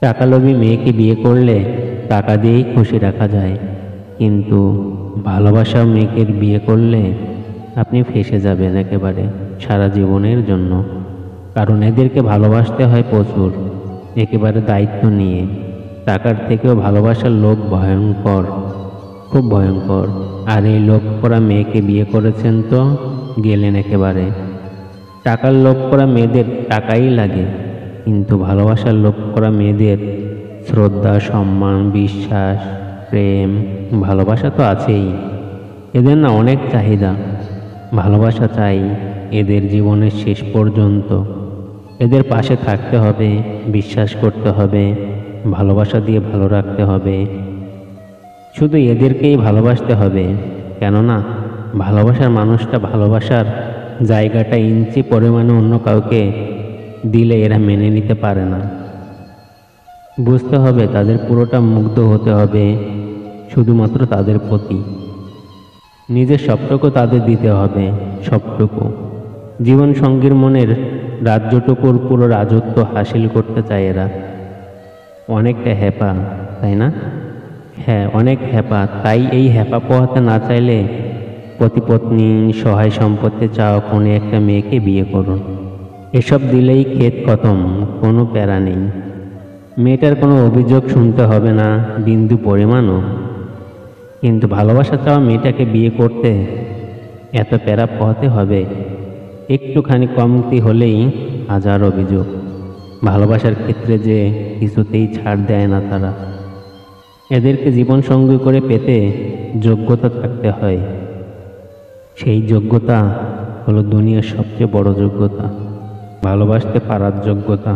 টাকালোভী মেয়েকে বিয়ে করলে টাকা দিয়েই খুশি রাখা যায়, কিন্তু ভালোবাসা মেয়েকে বিয়ে করলে আপনি ফেঁসে যাবেন একেবারে সারা জীবনের জন্য। কারণ এদেরকে ভালোবাসতে হয় প্রচুর, একেবারে দায়িত্ব নিয়ে। টাকার থেকেও ভালোবাসার লোভ ভয়ঙ্কর, খুব ভয়ঙ্কর। আর এই লোভ করা মেয়েকে বিয়ে করেছেন তো গেলেন একেবারে। টাকার লোভ করা মেয়েদের টাকাই লাগে, কিন্তু ভালোবাসার লোভ করা মেয়েদের শ্রদ্ধা, সম্মান, বিশ্বাস, প্রেম, ভালোবাসা তো আছেই। এদের না অনেক চাহিদা, ভালোবাসা চাই এদের জীবনের শেষ পর্যন্ত। এদের পাশে থাকতে হবে, বিশ্বাস করতে হবে, ভালোবাসা দিয়ে ভালো রাখতে হবে। শুধু এদেরকেই ভালোবাসতে হবে, কেননা ভালোবাসার মানুষটা ভালোবাসার জায়গাটা ইঞ্চি পরিমাণে অন্য কাউকে দিলে এরা মেনে নিতে পারে না। বুঝতে হবে তাদের পুরোটা মুগ্ধ হতে হবে শুধুমাত্র তাদের প্রতি। নিজের সবটুকু তাদের দিতে হবে, সবটুকু। জীবন সঙ্গীর মনের রাজ্যটুকুর পুরো রাজত্ব হাসিল করতে চায় এরা। অনেকটা হ্যাপা, তাই না? হ্যাঁ, অনেক হ্যাপা। তাই এই হ্যাপা পোহাতে না চাইলে পতিপত্নী, সহায় সম্পত্তি চাওয়া কোনো একটা মেয়েকে বিয়ে করুন। এসব দিলেই ক্ষেত খতম, কোনো প্যারা নেই। মেয়েটার কোনো অভিযোগ শুনতে হবে না বিন্দু পরিমাণও। কিন্তু ভালোবাসা চাওয়া মেয়েটাকে বিয়ে করতে এত প্যারা পোহাতে হবে? একটুখানি কমতি হলেই হাজার অভিযোগ। ভালোবাসার ক্ষেত্রে যে কিছুতেই ছাড় দেয় না তারা। এদেরকে জীবনসঙ্গী করে পেতে যোগ্যতা থাকতে হয়। সেই যোগ্যতা হলো দুনিয়ার সবচেয়ে বড় যোগ্যতা, ভালোবাসতে পারার যোগ্যতা।